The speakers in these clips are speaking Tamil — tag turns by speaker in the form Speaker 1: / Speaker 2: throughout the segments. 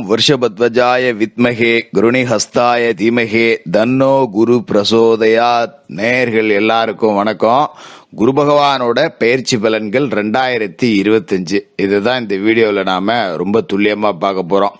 Speaker 1: வருஷபத்வஜாய வித்மகே குருணிஹஸ்தாய தீமகே தன்னோ குரு பிரசோதயாத். நேயர்கள் எல்லாருக்கும் வணக்கம். குரு பகவானோட பயிற்சி பலன்கள் 2025 இதுதான் இந்த வீடியோவில் நாம ரொம்ப துல்லியமா பார்க்க போறோம்.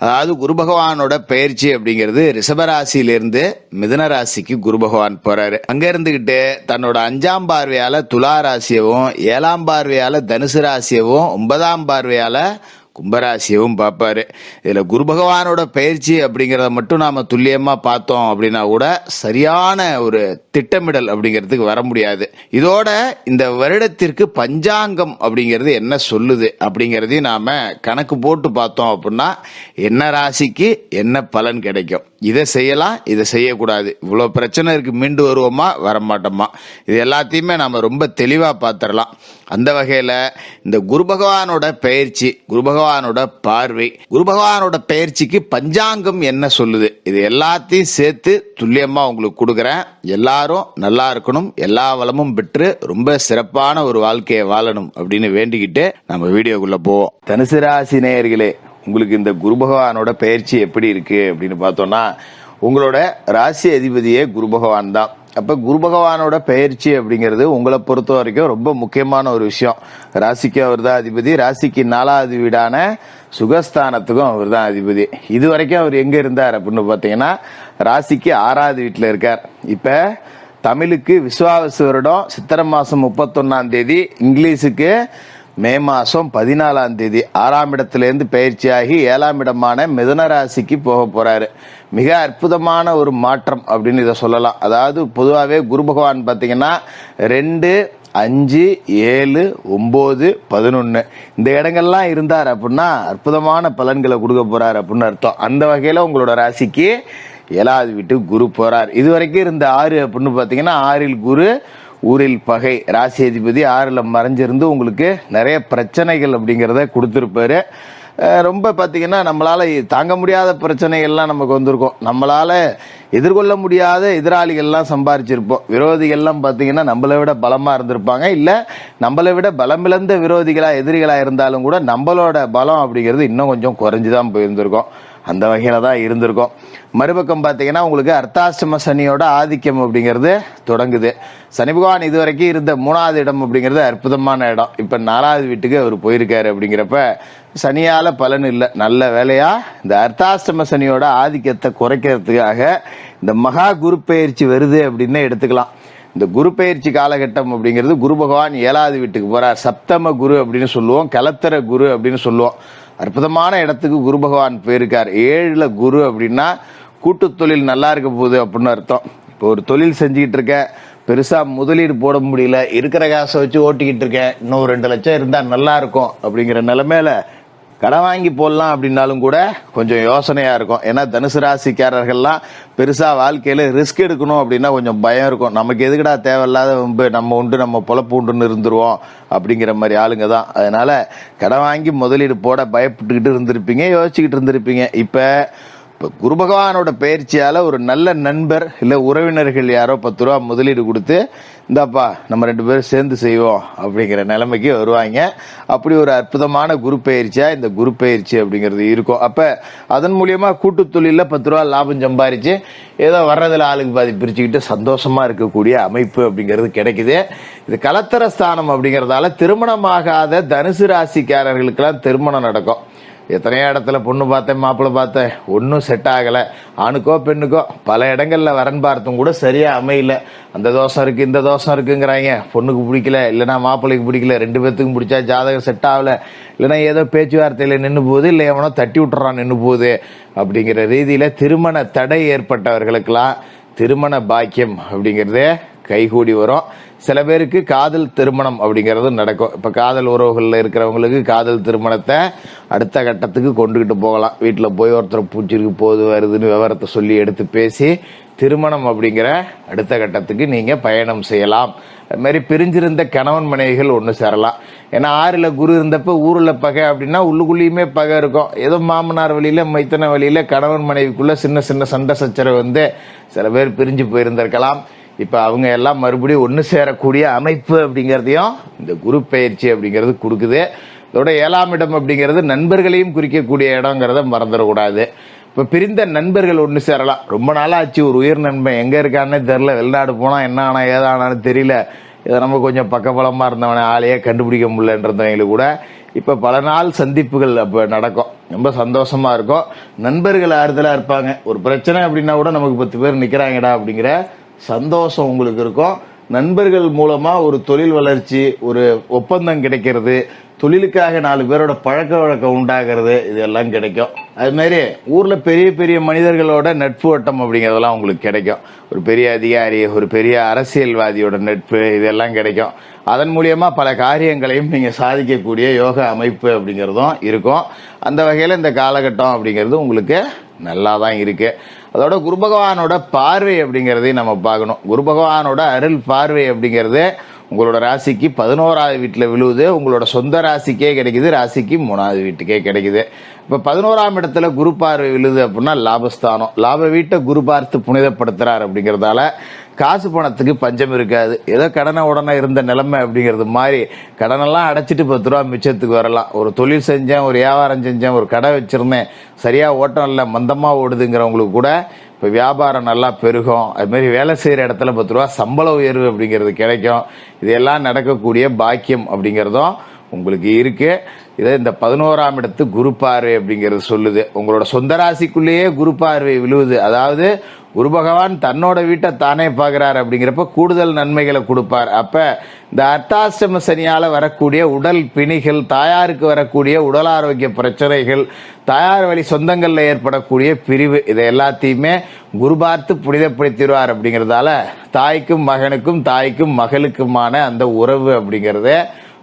Speaker 1: அதாவது குரு பகவானோட பயிற்சி அப்படிங்கிறது ரிஷபராசியிலிருந்து மிதுன ராசிக்கு குரு பகவான் போறாரு. அங்க இருந்துகிட்டு தன்னோட 5ஆம் பார்வையால துலா ராசியவும், 7ஆம் பார்வையால தனுசு ராசியவும், 9ஆம் பார்வையால கும்பராசியவும் பார்ப்பாரு. இதுல குரு பகவானோட பயிற்சி அப்படிங்கிறத மட்டும் நாம துல்லியமா பார்த்தோம் அப்படின்னா கூட சரியான ஒரு திட்டமிடல் அப்படிங்கிறதுக்கு வர முடியாது. இதோட இந்த வருடத்திற்கு பஞ்சாங்கம் அப்படிங்கிறது என்ன சொல்லுது அப்படிங்கிறதையும் நாம கணக்கு போட்டு பார்த்தோம் அப்படின்னா என்ன ராசிக்கு என்ன பலன் கிடைக்கும், இதை செய்யலாம் இதை செய்யக்கூடாது, இவ்வளவு பிரச்சனை இருக்கு, மீண்டு வருவோமா வரமாட்டோமா, இது எல்லாத்தையுமே நாம ரொம்ப தெளிவா பார்த்துடலாம். அந்த வகையில இந்த குரு பகவானோட பயிற்சி, குரு பகவானோட பார்வை, குரு பகவானோட பயிற்சிக்கு பஞ்சாங்கம் என்ன சொல்லுது, இது எல்லாத்தையும் சேர்த்து துல்லியமா உங்களுக்கு கொடுக்குறேன். எல்லாரும் நல்லா இருக்கணும், எல்லா வளமும் பெற்று ரொம்ப சிறப்பான ஒரு வாழ்க்கையை வாழணும் அப்படின்னு வேண்டிக்கிட்டு நம்ம வீடியோக்குள்ள போவோம். தனுசு ராசி நேயர்களே, உங்களுக்கு இந்த குரு பகவானோட பயிற்சி எப்படி இருக்கு அப்படின்னு பார்த்தோம்னா, உங்களோட ராசி அதிபதியே குரு பகவான் தான். அப்ப குரு பகவானோட பயிற்சி அப்படிங்கிறது உங்களை பொறுத்த வரைக்கும் ரொம்ப முக்கியமான ஒரு விஷயம். ராசிக்கு அவர் தான் அதிபதி, ராசிக்கு 4வது வீடான சுகஸ்தானத்துக்கும் அவர் தான் அதிபதி. இது வரைக்கும் அவர் எங்க இருந்தார் அப்படின்னு பாத்தீங்கன்னா ராசிக்கு 6வது வீட்டுல இருக்கார். இப்ப தமிழுக்கு விஸ்வாவசு வருடம் சித்திரை மாசம் 31ஆம் தேதி, இங்கிலீஷுக்கு மே மாசம் 14ஆம் தேதி 6ஆம் இடத்துல இருந்து பயிற்சியாகி 7ஆம் இடமான மிதுன ராசிக்கு போக போறாரு. மிக அற்புதமான ஒரு மாற்றம் அப்படின்னு இதை சொல்லலாம். அதாவது பொதுவாகவே குரு பகவான் பார்த்தீங்கன்னா 2, 5, 7, 9, 11 இந்த இடங்கள்லாம் இருந்தார் அப்படின்னா அற்புதமான பலன்களை கொடுக்க போறாரு அப்படின்னு அர்த்தம். அந்த வகையில உங்களோட ராசிக்கு 7வது வீட்டுக்கு குரு போறார். இது வரைக்கும் இருந்த 6 அப்படின்னு பார்த்தீங்கன்னா 6ல் குரு, ஊரில் பகை, ராசி அதிபதி 6ல் மறைஞ்சிருந்து உங்களுக்கு நிறைய பிரச்சனைகள் அப்படிங்கிறத கொடுத்துருப்பாரு. ரொம்ப பார்த்தீங்கன்னா நம்மளால தாங்க முடியாத பிரச்சனைகள்லாம் நமக்கு வந்திருக்கும். நம்மளால எதிர்கொள்ள முடியாத எதிராளிகள்லாம் சம்பாரிச்சிருப்போம். விரோதிகள்லாம் பார்த்தீங்கன்னா நம்மளை விட பலமா இருந்திருப்பாங்க. இல்லை நம்மளை விட பலமிழந்த விரோதிகளா எதிரிகளா இருந்தாலும் கூட நம்மளோட பலம் அப்படிங்கிறது இன்னும் கொஞ்சம் குறைஞ்சுதான் போயிருந்திருக்கும். அந்த வகையில தான் இருந்திருக்கும். மறுபக்கம் பார்த்தீங்கன்னா உங்களுக்கு அர்த்தாஷ்டம சனியோட ஆதிக்கம் அப்படிங்கிறது தொடங்குது. சனி பகவான் இதுவரைக்கும் இருந்த 3வது இடம் அப்படிங்கிறது அற்புதமான இடம். இப்ப 4வது வீட்டுக்கு அவர் போயிருக்காரு. அப்படிங்கிறப்ப சனியால பலன் இல்லை. நல்ல வேலையா இந்த அர்த்தாஷ்டம சனியோட ஆதிக்கத்தை குறைக்கிறதுக்காக இந்த மகா குரு பயிற்சி வருது அப்படின்னு எடுத்துக்கலாம். இந்த குரு பயிற்சி காலகட்டம் அப்படிங்கிறது குரு பகவான் 7வது வீட்டுக்கு போறார். சப்தம குரு அப்படின்னு சொல்லுவோம், கலத்தர குரு அப்படின்னு சொல்லுவோம். அற்புதமான இடத்துக்கு குரு பகவான் போயிருக்கார். 7ல் குரு அப்படின்னா கூட்டு தொழில் நல்லா இருக்க போகுது அப்படின்னு அர்த்தம். இப்போ ஒரு தொழில் செஞ்சுக்கிட்டு இருக்க, பெருசா முதலீடு போட முடியல, இருக்கிற காசை வச்சு ஓட்டிக்கிட்டு இருக்கேன், இன்னும் 2 லட்சம் இருந்தா நல்லா இருக்கும் அப்படிங்கிற நிலைமையில கடன் வாங்கி போடலாம் அப்படின்னாலும் கூட கொஞ்சம் யோசனையா இருக்கும். ஏன்னா தனுசு ராசிக்காரர்கள்லாம் பெருசா வாழ்க்கையில ரிஸ்க் எடுக்கணும் அப்படின்னா கொஞ்சம் பயம் இருக்கும். நமக்கு எதுக்கடா தேவையில்லாத நம்ம உண்டு நம்ம பொழப்பு உண்டுன்னு இருந்துருவோம் அப்படிங்கிற மாதிரி ஆளுங்க தான். அதனால கடன் வாங்கி முதலீடு போட பயப்பட்டுக்கிட்டு இருந்திருப்பீங்க, யோசிச்சுக்கிட்டு இருந்திருப்பீங்க. இப்போ குரு பகவானோட பயிற்சியால ஒரு நல்ல நண்பர் இல்ல உறவினர்கள் யாரோ 10 ரூபா முதலீடு கொடுத்து இந்தாப்பா நம்ம 2 பேரும் சேர்ந்து செய்வோம் அப்படிங்கிற நிலைமைக்கு வருவாங்க. அப்படி ஒரு அற்புதமான குரு பயிற்சியா இந்த குரு பயிற்சி அப்படிங்கிறது இருக்கும். அப்ப அதன் மூலியமா கூட்டு தொழில 10 ரூபா லாபம் சம்பாரிச்சு ஏதோ வர்றதுல ஆளுக்கு பாதி பிரிச்சுக்கிட்டு சந்தோஷமா இருக்கக்கூடிய அமைப்பு அப்படிங்கிறது கிடைக்குது. இது கலத்தர ஸ்தானம் அப்படிங்கறதால திருமணமாகாத தனுசு ராசிக்காரர்களுக்கெல்லாம் திருமணம் நடக்கும். எத்தனையோ இடத்துல பொண்ணு பார்த்தேன், மாப்பிள்ளை பார்த்தேன், ஒன்றும் செட் ஆகலை. ஆணுக்கோ பெண்ணுக்கோ பல இடங்கள்ல வரன் பார்த்தும் கூட சரியா அமையல. அந்த தோஷம் இருக்கு இந்த தோஷம் இருக்குங்கிறாங்க. பொண்ணுக்கு பிடிக்கல, இல்லைன்னா மாப்பிள்ளைக்கு பிடிக்கல, 2 பேத்துக்கும் பிடிச்சா ஜாதகம் செட் ஆகல, இல்லைன்னா ஏதோ பேச்சுவார்த்தையில நின்று போகுது, இல்லை எவனோ தட்டி விட்டுறான் நின்று போகுது அப்படிங்கிற ரீதியில திருமண தடை ஏற்பட்டவர்களுக்கெல்லாம் திருமண பாக்கியம் அப்படிங்கிறதே கைகூடி வரும். சில பேருக்கு காதல் திருமணம் அப்படிங்கிறது நடக்கும். இப்ப காதல் உறவுகள்ல இருக்கிறவங்களுக்கு காதல் திருமணத்தை அடுத்த கட்டத்துக்கு கொண்டுகிட்டு போகலாம். வீட்டுல போய் ஒருத்தர் பூச்சிருக்கு போது வருதுன்னு விவரத்தை சொல்லி எடுத்து பேசி திருமணம் அப்படிங்கிற அடுத்த கட்டத்துக்கு நீங்க பயணம் செய்யலாம். அது மாதிரி பிரிஞ்சிருந்த கணவன் மனைவிகள் ஒன்று சேரலாம். ஏன்னா 6ல் குரு இருந்தப்ப ஊர்ல பகை அப்படின்னா உள்ளுக்குள்ளேயுமே பகை இருக்கும். ஏதோ மாமனார் வழியில மைத்தன வழியில கணவன் மனைவிக்குள்ள சின்ன சின்ன சண்டை சச்சரவு வந்து சில பேர் பிரிஞ்சு போயிருந்திருக்கலாம். இப்ப அவங்க எல்லாம் மறுபடியும் ஒன்று சேரக்கூடிய அமைப்பு அப்படிங்கிறதையும் இந்த குரு பயிற்சி அப்படிங்கிறது கொடுக்குது. இதோட 7ஆம் இடம் அப்படிங்கிறது நண்பர்களையும் குறிக்கக்கூடிய இடங்கிறத மறந்துடக்கூடாது. இப்போ பிரிந்த நண்பர்கள் ஒன்று சேரலாம். ரொம்ப நாளாச்சு ஒரு உயிர் நண்பன் எங்கே இருக்கான்னு தெரில, வெளிநாடு போனால் என்ன ஆனா ஏதானான்னு தெரியல, இதை நம்ம கொஞ்சம் பக்கபலமாக இருந்தவனை ஆளையே கண்டுபிடிக்க முடியலன்றவங்களுக்கு கூட இப்போ பல நாள் சந்திப்புகள் அப்போ நடக்கும். ரொம்ப சந்தோஷமா இருக்கும். நண்பர்கள் ஆறுதலாக இருப்பாங்க. ஒரு பிரச்சனை அப்படின்னா கூட நமக்கு 10 பேர் நிற்கிறாங்கடா அப்படிங்கிற சந்தோஷம் உங்களுக்கு இருக்கும். நண்பர்கள் மூலமா ஒரு தொழில் வளர்ச்சி, ஒரு ஒப்பந்தம் கிடைக்கிறது, தொழிலுக்காக 4 பேரோட பழக்க வழக்கம் உண்டாகிறது, இதெல்லாம் கிடைக்கும். அது மாதிரி ஊர்ல பெரிய பெரிய மனிதர்களோட நட்பு வட்டம் அப்படிங்கிறதெல்லாம் உங்களுக்கு கிடைக்கும். ஒரு பெரிய அதிகாரி, ஒரு பெரிய அரசியல்வாதியோட நட்பு, இதெல்லாம் கிடைக்கும். அதன் மூலியமா பல காரியங்களையும் நீங்க சாதிக்கக்கூடிய யோக அமைப்பு அப்படிங்கிறதும் இருக்கும். அந்த வகையில இந்த காலகட்டம் அப்படிங்கிறது உங்களுக்கு நல்லா தான் இருக்கு. அதோட குரு பகவானோட பார்வை அப்படிங்கிறதையும் நம்ம பார்க்கணும். குரு பகவானோட அருள் பார்வை அப்படிங்கிறது உங்களோட ராசிக்கு 11வது வீட்டில் விழுவுது. உங்களோட சொந்த ராசிக்கே கிடைக்குது, ராசிக்கு 3வது வீட்டுக்கே கிடைக்குது. இப்போ 11ஆம் இடத்துல குரு பார்வை விழுது அப்படின்னா லாபஸ்தானம். லாப வீட்டை குரு பார்த்து புனிதப்படுத்துறார் அப்படிங்கிறதால காசு பணத்துக்கு பஞ்சம் இருக்காது. ஏதோ கடனை உடனே இருந்த நிலைமை அப்படிங்கிறது மாதிரி கடனெல்லாம் அடைச்சிட்டு 10 ரூபா மிச்சத்துக்கு வரலாம். ஒரு தொழில் செஞ்சேன், ஒரு வியாபாரம் செஞ்சேன், ஒரு கடை வச்சிருந்தேன், சரியா ஓட்டம் இல்லை, மந்தமா ஓடுதுங்கிறவங்களுக்கு கூட இப்போ வியாபாரம் நல்லா பெருகும். அதுமாரி வேலை செய்கிற இடத்துல 10 ரூபா சம்பள உயர்வு அப்படிங்கிறது கிடைக்கும். இதெல்லாம் நடக்கக்கூடிய பாக்கியம் அப்படிங்கிறதும் உங்களுக்கு இருக்கு. இதை இந்த 11ஆம் இடத்து குரு பார்வை அப்படிங்கிறது சொல்லுது. உங்களோட சொந்த ராசிக்குள்ளேயே குரு பார்வை விழுவுது. அதாவது குரு பகவான் தன்னோட வீட்டை தானே பார்க்கிறார் அப்படிங்கிறப்ப கூடுதல் நன்மைகளை கொடுப்பார். அப்ப இந்த அர்த்தாஷ்டம சனியால வரக்கூடிய உடல் பிணிகள், தாயாருக்கு வரக்கூடிய உடல் ஆரோக்கிய பிரச்சனைகள், தாயார் வழி சொந்தங்கள்ல ஏற்படக்கூடிய பிரிவு, இதை எல்லாத்தையுமே குரு பார்த்து புனிதப்படுத்திடுவார். அப்படிங்கிறதால தாய்க்கும் மகனுக்கும், தாய்க்கும் மகளுக்குமான அந்த உறவு அப்படிங்கிறது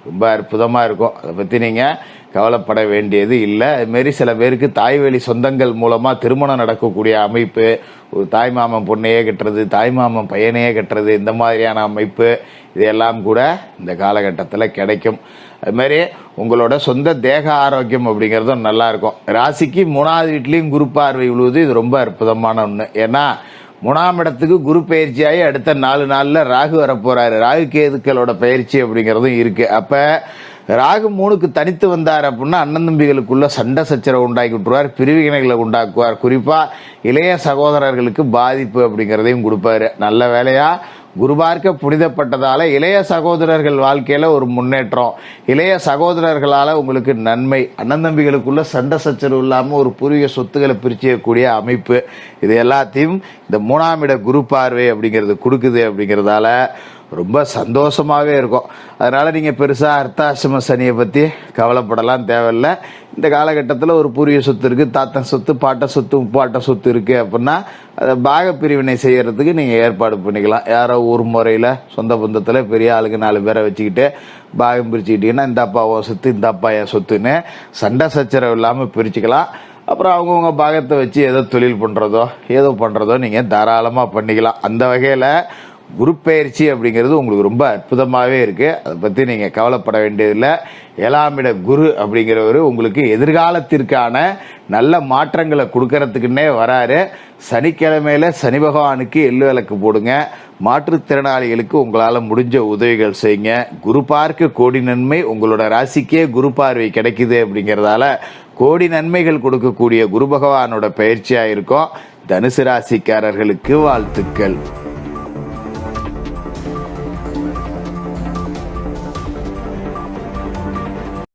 Speaker 1: ரொம்ப அற்புதமா இருக்கும். அதை பத்தி நீங்க கவலைப்பட வேண்டியது இல்லை. அதுமாரி சில பேருக்கு தாய் வழி சொந்தங்கள் மூலமா திருமணம் நடக்கக்கூடிய அமைப்பு, ஒரு தாய் மாமன் பொண்ணையே கட்டுறது, தாய் மாமன் பையனையே கட்டுறது, இந்த மாதிரியான அமைப்பு இதெல்லாம் கூட இந்த காலகட்டத்தில் கிடைக்கும். அது மாதிரி உங்களோட சொந்த தேக ஆரோக்கியம் அப்படிங்கிறதும் நல்லா இருக்கும். ராசிக்கு 3வது வீட்லேயும் குரு பார்வை விழுவுது. இது ரொம்ப அற்புதமான ஒன்று. ஏன்னா 3ஆம் இடத்துக்கு குரு பயிற்சியாகி அடுத்த 4 நாள்ல ராகு வரப்போறாரு. ராகு கேதுக்களோட பயிற்சி அப்படிங்கிறதும் இருக்கு. அப்ப ராகு 3க்கு தனித்து வந்தார் அப்படின்னா அண்ணன் தம்பிகளுக்குள்ள சண்டை சச்சரவு உண்டாக்கி விட்டுருவார், பிரிவினைகளை உண்டாக்குவார். குறிப்பா இளைய சகோதரர்களுக்கு பாதிப்பு அப்படிங்கிறதையும் கொடுப்பாரு. நல்ல வேலையா குரு பார்க்க புனிதப்பட்டதால இளைய சகோதரர்கள் வாழ்க்கையில ஒரு முன்னேற்றம், இளைய சகோதரர்களால உங்களுக்கு நன்மை, அண்ணன் தம்பிகளுக்குள்ள சண்டை சச்சரவு இல்லாம ஒரு பூர்வீக சொத்துக்களை பிரிச்சிக்கக்கூடிய அமைப்பு, இது எல்லாத்தையும் இந்த 3ஆம் இட குரு பார்வை அப்படிங்கிறது கொடுக்குது. அப்படிங்கிறதால ரொம்ப சந்தோஷமாவே இருக்கும். அதனால நீங்க பெருசா அர்த்தாசிரம சனியை பத்தி கவலைப்படலாம் தேவையில்லை. இந்த காலகட்டத்தில் ஒரு பூர்வீக சொத்து இருக்கு, தாத்தன் சொத்து, பாட்ட சொத்து, முப்பாட்ட சொத்து இருக்கு அப்படின்னா அதை பாக பிரிவினை செய்யறதுக்கு நீங்க ஏற்பாடு பண்ணிக்கலாம். யாரோ ஒரு முறையில சொந்த பந்தத்துல பெரிய ஆளுக்கு 4 பேரை வச்சுக்கிட்டு பாகம் பிரிச்சுக்கிட்டீங்கன்னா இந்த அப்பா ஓ சொத்து, இந்த அப்பா என் சொத்துன்னு சண்டை சச்சரவு இல்லாம பிரிச்சுக்கலாம். அப்புறம் அவங்கவுங்க பாகத்தை வச்சு ஏதோ தொழில் பண்றதோ ஏதோ பண்றதோ நீங்க தாராளமா பண்ணிக்கலாம். அந்த வகையில குரு பயிற்சி அப்படிங்கிறது உங்களுக்கு ரொம்ப அற்புதமாகவே இருக்கு. அதை பற்றி நீங்கள் கவலைப்பட வேண்டியதில்லை. 7ஆம் இட குரு அப்படிங்கிறவர் உங்களுக்கு எதிர்காலத்திற்கான நல்ல மாற்றங்களை கொடுக்கறதுக்குன்னே வராரு. சனிக்கிழமையில சனி பகவானுக்கு எள்ளு விளக்கு போடுங்க. மாற்றுத்திறனாளிகளுக்கு உங்களால் முடிஞ்ச உதவிகள் செய்யுங்க. குரு பார்க்க கோடி நன்மை. உங்களோட ராசிக்கே குரு பார்வை கிடைக்குது அப்படிங்கிறதால கோடி நன்மைகள் கொடுக்கக்கூடிய குரு பகவானோட பயிற்சியாக இருக்கும். தனுசு ராசிக்காரர்களுக்கு வாழ்த்துக்கள்.